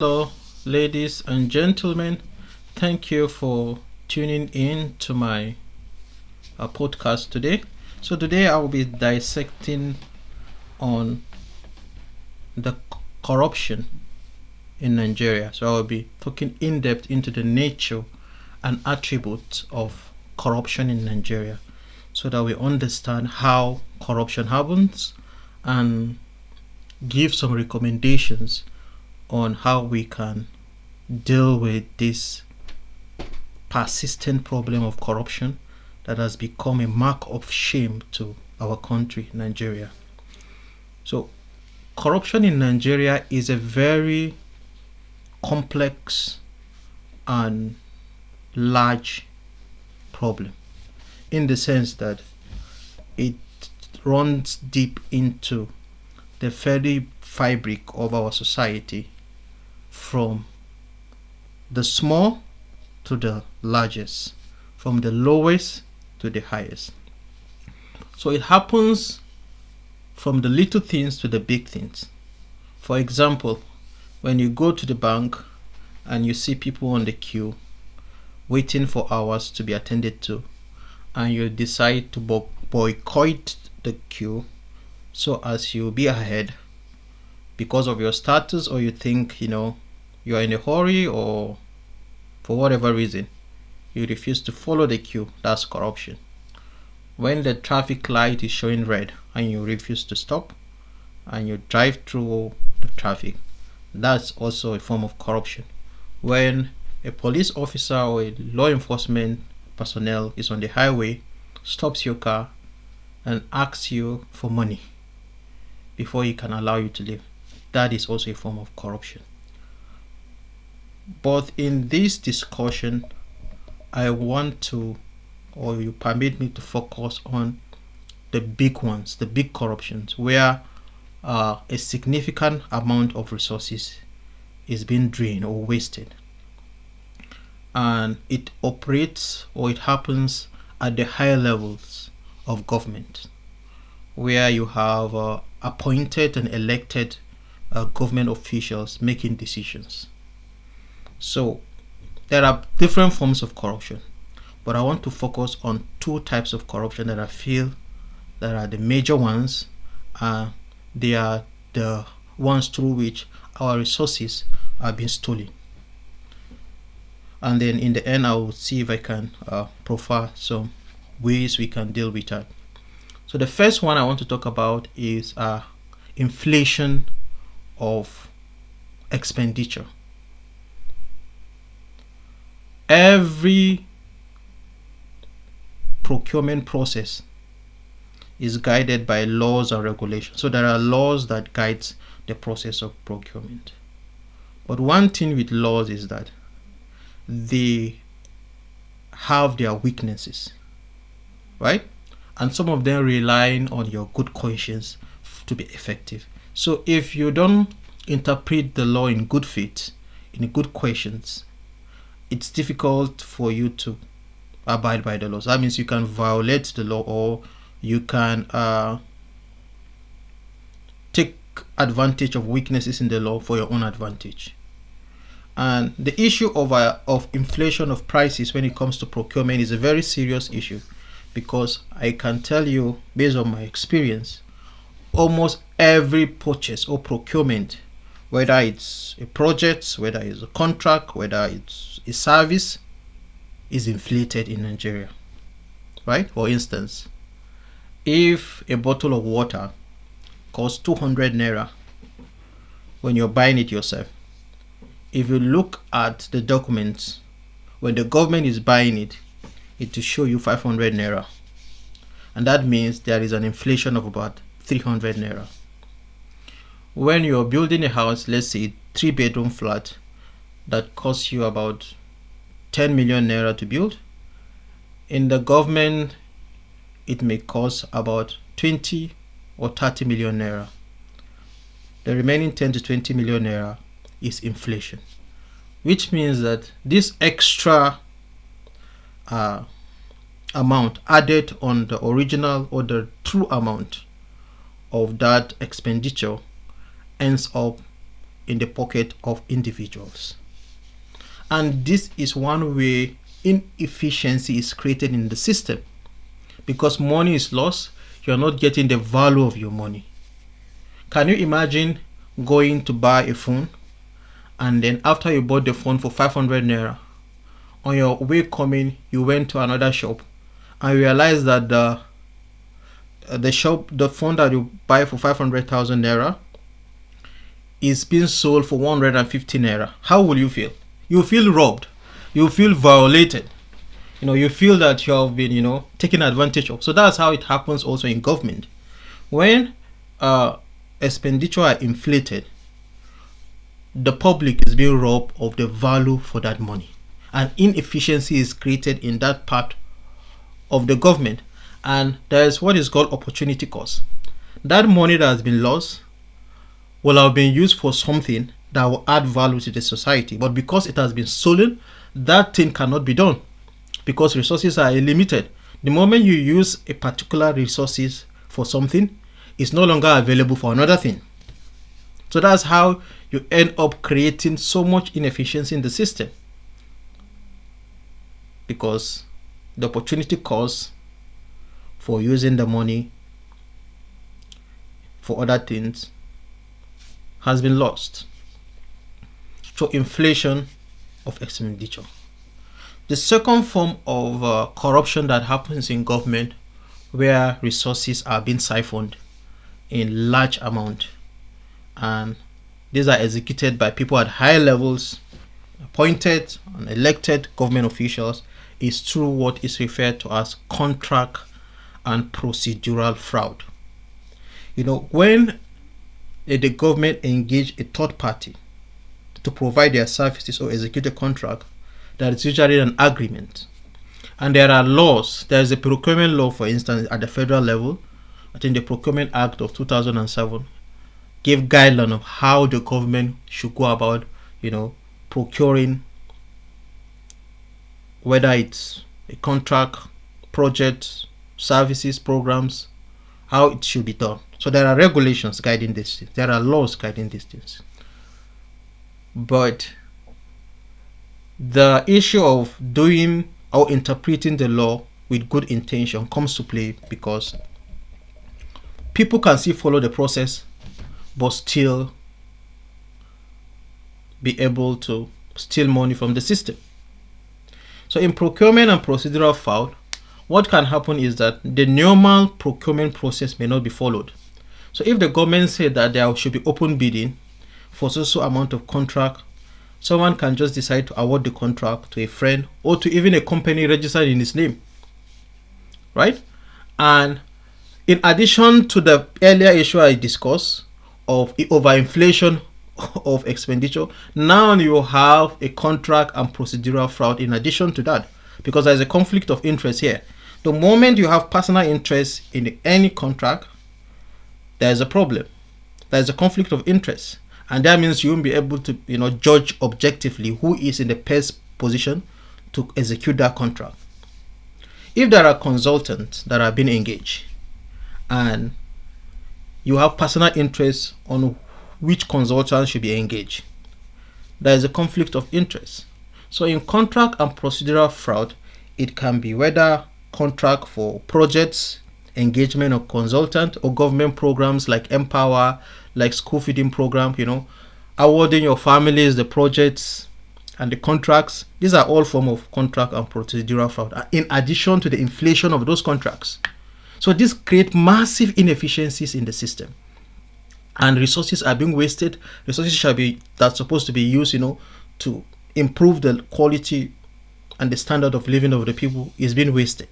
Hello, ladies and gentlemen. Thank you for tuning in to my podcast today. So today I will be dissecting on the corruption in Nigeria. So I will be talking in depth into the nature and attributes of corruption in Nigeria, so that we understand how corruption happens and give some recommendations on how we can deal with this persistent problem of corruption that has become a mark of shame to our country, Nigeria. So, corruption in Nigeria is a very complex and large problem, in the sense that it runs deep into the very fabric of our society, from the small to the largest, from the lowest to the highest. So it happens from the little things to the big things. For example, when you go to the bank and you see people on the queue waiting for hours to be attended to, and you decide to boycott the queue so as you'll be ahead because of your status, or you think you are in a hurry, or for whatever reason you refuse to follow the queue, that's corruption. When the traffic light is showing red and you refuse to stop and you drive through the traffic, that's also a form of corruption. When a police officer or a law enforcement personnel is on the highway, stops your car and asks you for money before he can allow you to leave, that is also a form of corruption. But in this discussion, I want to, or you permit me to, focus on the big ones, the big corruptions, where a significant amount of resources is being drained or wasted. And it operates, or it happens at the higher levels of government, where you have appointed and elected government officials making decisions. So there are different forms of corruption, but I want to focus on two types of corruption that I feel that are the major ones. They are the ones through which our resources are being stolen. And then in the end, I will see if I can profile some ways we can deal with that. So the first one I want to talk about is inflation of expenditure. Every procurement process is guided by laws and regulations. So there are laws that guide the process of procurement. But one thing with laws is that they have their weaknesses, right? And some of them relying on your good conscience to be effective. So if you don't interpret the law in good faith, in good conscience, it's difficult for you to abide by the laws. That means you can violate the law, or you can take advantage of weaknesses in the law for your own advantage. And the issue of inflation of prices when it comes to procurement is a very serious issue, because I can tell you, based on my experience, almost every purchase or procurement, whether it's a project, whether it's a contract, whether it's a service, is inflated in Nigeria, right? For instance, if a bottle of water costs 200 naira when you're buying it yourself, if you look at the documents, when the government is buying it, it will show you 500 naira. And that means there is an inflation of about 300 naira. When you're building a house, let's say 3-bedroom flat, that costs you about 10 million naira to build, in the government it may cost about 20 or 30 million naira. The remaining 10 to 20 million naira is inflation, which means that this extra amount added on the original or the true amount of that expenditure ends up in the pocket of individuals. And this is one way inefficiency is created in the system, because money is lost. You're not getting the value of your money. Can you imagine going to buy a phone, and then after you bought the phone for 500 naira, on your way coming, you went to another shop and realized that the phone that you buy for 500,000 naira is being sold for 150 naira? How will you feel? You feel robbed. You feel violated. You feel that you have been, taken advantage of. So that's how it happens also in government. When expenditure are inflated, the public is being robbed of the value for that money, and inefficiency is created in that part of the government. And there is what is called opportunity cost. That money that has been lost will have been used for something that will add value to the society, but because it has been stolen, that thing cannot be done, because resources are limited. The moment you use a particular resources for something, it's no longer available for another thing. So that's how you end up creating so much inefficiency in the system, because the opportunity cost for using the money for other things has been lost. So inflation of expenditure. The second form of corruption that happens in government, where resources are being siphoned in large amount, and these are executed by people at high levels, appointed and elected government officials, is through what is referred to as contract and procedural fraud. When the government engage a third party to provide their services or execute a contract, that is usually an agreement. And there are laws. There is a procurement law, for instance, at the federal level. I think the Procurement Act of 2007 gave guidelines of how the government should go about, procuring, whether it's a contract, project, services, programs, how it should be done. So there are regulations guiding this. There are laws guiding these things. But the issue of doing or interpreting the law with good intention comes to play, because people can still follow the process but still be able to steal money from the system. So in procurement and procedural fraud, what can happen is that the normal procurement process may not be followed. So if the government said that there should be open bidding for so amount of contract, someone can just decide to award the contract to a friend or to even a company registered in his name, right? And in addition to the earlier issue I discussed of overinflation of expenditure, now you have a contract and procedural fraud in addition to that, because there is a conflict of interest here. The moment you have personal interest in any contract, there is a problem. There is a conflict of interest, and that means you won't be able to judge objectively who is in the best position to execute that contract. If there are consultants that are being engaged and you have personal interest on which consultant should be engaged, there is a conflict of interest. So in contract and procedural fraud, it can be whether contract for projects, engagement of consultant, or government programs like Empower, like school feeding program, awarding your families the projects and the contracts. These are all forms of contract and procedural fraud, in addition to the inflation of those contracts. So this creates massive inefficiencies in the system, and resources are being wasted. Resources that's supposed to be used, to improve the quality and the standard of living of the people is being wasted.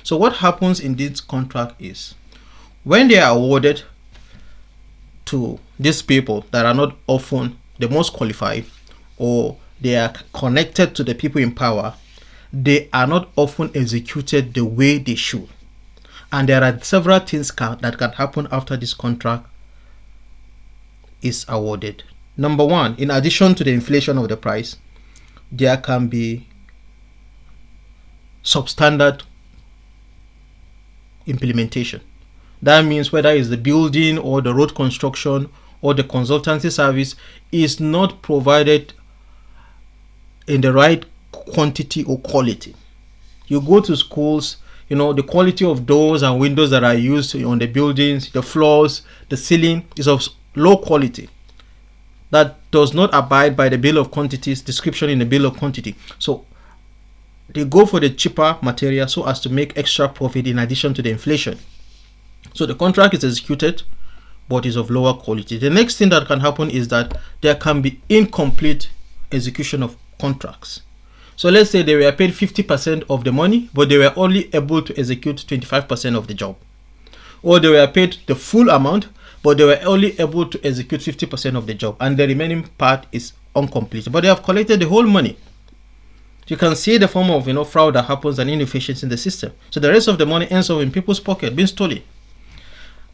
So what happens in this contract is, when they are awarded to these people that are not often the most qualified, or they are connected to the people in power, they are not often executed the way they should. And there are several things that can happen after this contract is awarded. Number one, in addition to the inflation of the price, there can be substandard implementation. That means whether it's the building or the road construction or the consultancy service is not provided in the right quantity or quality. You go to schools, the quality of doors and windows that are used on the buildings, the floors, the ceiling is of low quality. That does not abide by the bill of quantities description in the bill of quantity. So they go for the cheaper material so as to make extra profit in addition to the inflation. So the contract is executed but is of lower quality. The next thing that can happen is that there can be incomplete execution of contracts. So let's say they were paid 50% of the money, but they were only able to execute 25% of the job. Or they were paid the full amount, but they were only able to execute 50% of the job, and the remaining part is incomplete. But they have collected the whole money. You can see the form of fraud that happens and inefficiency in the system. So the rest of the money ends up in people's pocket, being stolen.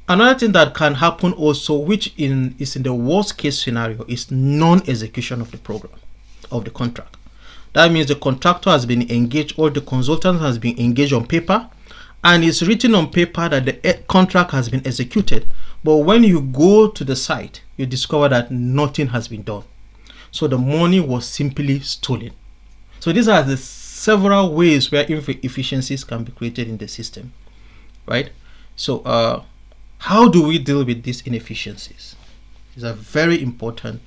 Another thing that can happen also, which is in the worst case scenario, is non-execution of the program, of the contract. That means the contractor has been engaged or the consultant has been engaged on paper, and it's written on paper that the contract has been executed. But when you go to the site, you discover that nothing has been done. So the money was simply stolen. So these are the several ways where inefficiencies can be created in the system, right? So how do we deal with these inefficiencies? It's a very important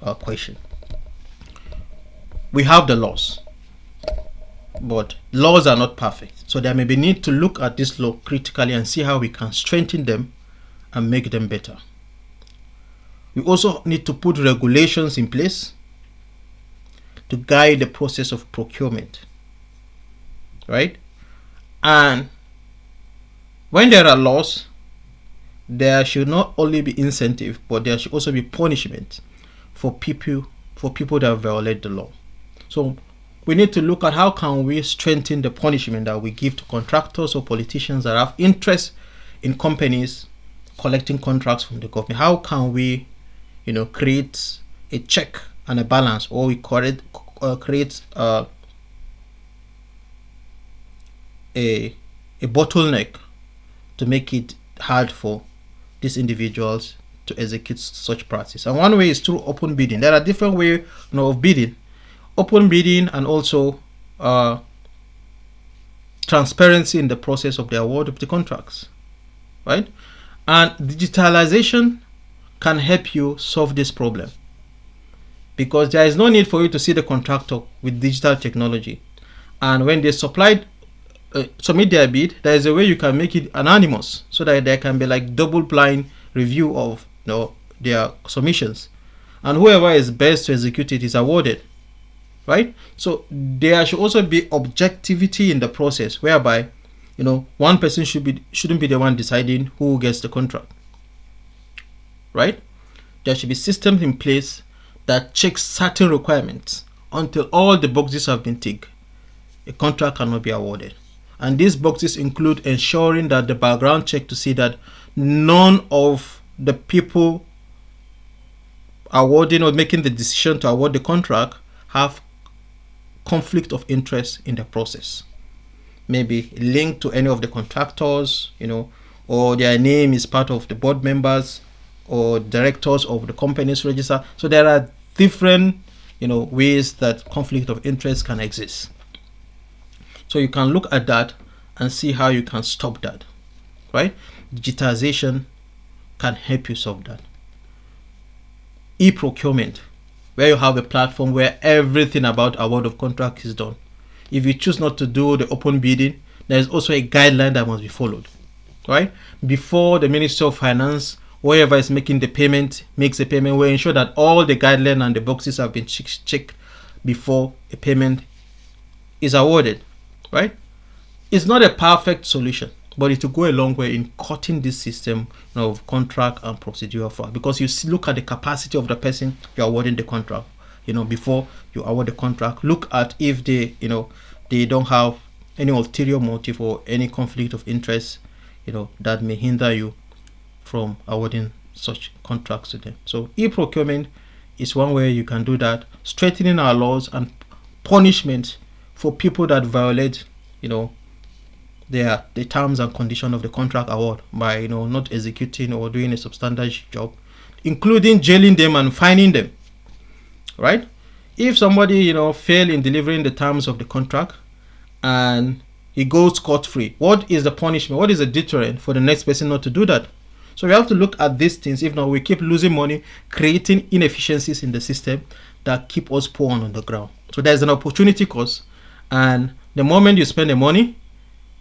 question. We have the laws, but laws are not perfect. So there may be need to look at this law critically and see how we can strengthen them and make them better. We also need to put regulations in place to guide the process of procurement, right? And when there are laws, there should not only be incentive, but there should also be punishment for people that violate the law. So we need to look at how can we strengthen the punishment that we give to contractors or politicians that have interest in companies collecting contracts from the government. How can we, create a check and a balance, or we create a bottleneck to make it hard for these individuals to execute such practice. And one way is through open bidding. There are different ways of bidding. Open bidding and also transparency in the process of the award of the contracts, right? And digitalization can help you solve this problem, because there is no need for you to see the contractor with digital technology. And when they submit their bid, there is a way you can make it anonymous so that there can be like double blind review of their submissions, and whoever is best to execute it is awarded, right? So there should also be objectivity in the process, whereby one person shouldn't be the one deciding who gets the contract, right? There should be systems in place that checks certain requirements. Until all the boxes have been ticked, a contract cannot be awarded. And these boxes include ensuring that the background check to see that none of the people awarding or making the decision to award the contract have conflict of interest in the process. Maybe linked to any of the contractors, or their name is part of the board members or directors of the company's register. So there are different, ways that conflict of interest can exist. So you can look at that and see how you can stop that, right? Digitization can help you solve that. E-procurement, where you have a platform where everything about award of contract is done. If you choose not to do the open bidding, there is also a guideline that must be followed, right? Before the Ministry of Finance, whoever is making the payment, makes a payment, we ensure that all the guidelines and the boxes have been checked before a payment is awarded, right? It's not a perfect solution, but it will go a long way in cutting this system of contract and procedural fraud, because you look at the capacity of the person you're awarding the contract. Before you award the contract, look at if they don't have any ulterior motive or any conflict of interest, that may hinder you from awarding such contracts to them. So e-procurement is one way you can do that, strengthening our laws and punishment for people that violate, the terms and conditions of the contract award by not executing or doing a substandard job. including jailing them and fining them, right? If somebody, fail in delivering the terms of the contract and he goes scot-free, what is the punishment? What is the deterrent for the next person not to do that? So we have to look at these things. If not, we keep losing money, creating inefficiencies in the system that keep us poor on the ground. So there's an opportunity cost, and the moment you spend the money,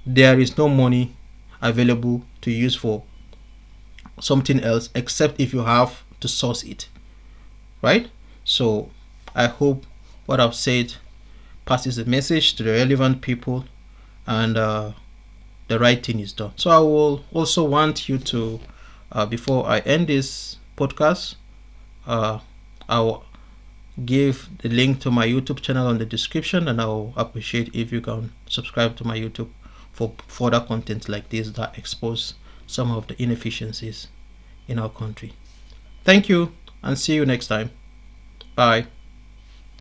there is no money available to use for something else except if you have to source it, right? So I hope what I've said passes the message to the relevant people, and the right thing is done. So I will also want you to, before I end this podcast, I'll give the link to my YouTube channel on the description, and I'll appreciate if you can subscribe to my YouTube for further content like this that expose some of the inefficiencies in our country. Thank you, and see you next time. Bye.